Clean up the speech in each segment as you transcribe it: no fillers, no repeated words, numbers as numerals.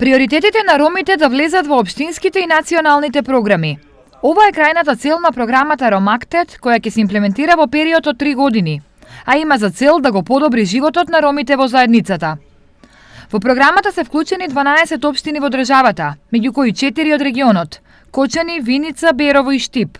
Приоритетите на ромите да влезат во општинските и националните програми. Ова е крајната цел на програмата Ромактет, која ќе се имплементира во период од 3 години, а има за цел да го подобри животот на ромите во заедницата. Во програмата се вклучени 12 општини во државата, меѓу кои 4 од регионот – Кочани, Виница, Берово и Штип.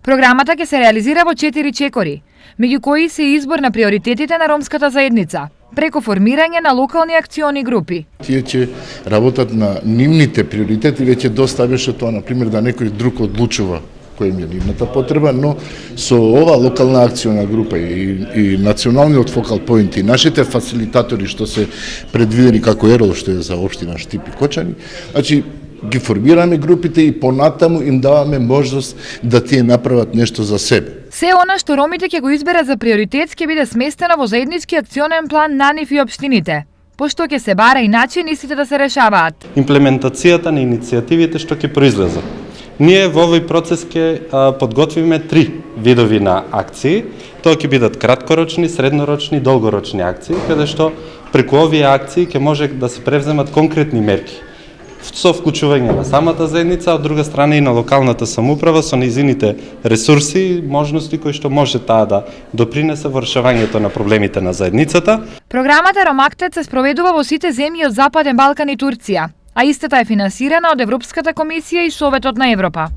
Програмата ќе се реализира во 4 чекори, меѓу кои се избор на приоритетите на ромската заедница, преку формирање на локални акциони групи. Тие ќе работат на нивните приоритети, веќе доста беше тоа, например, да некој друг одлучува која им е нивната потреба, но со ова локална акциона група и националниот фокал поинт и нашите фасилитатори што се предвидени како ЕРОЛ, што е за општина Штип и Кочани, значи ги формираме групите и понатаму им даваме можност да тие направат нешто за себе. Се она што ромите ќе го изберат за приоритет ќе биде сместено во заеднички акционен план на нив и општините, пошто ќе се бара и начин истите да се решаваат. Имплементацијата на иницијативите што ќе произлезат. Ние во овој процес ќе подготвиме 3 видови на акции. Тоа ќе бидат краткорочни, среднорочни и долгорочни акции, каде што преку овие акции ќе може да се превземат конкретни мерки со вклучување на самата заедница, од друга страна и на локалната самоуправа со низините ресурси и можности кои што може таа да допринесе во решавањето на проблемите на заедницата. Програмата Ромактет се спроведува во сите земји од Западен Балкан и Турција, а истата е финансирана од Европската комисија и Советот на Европа.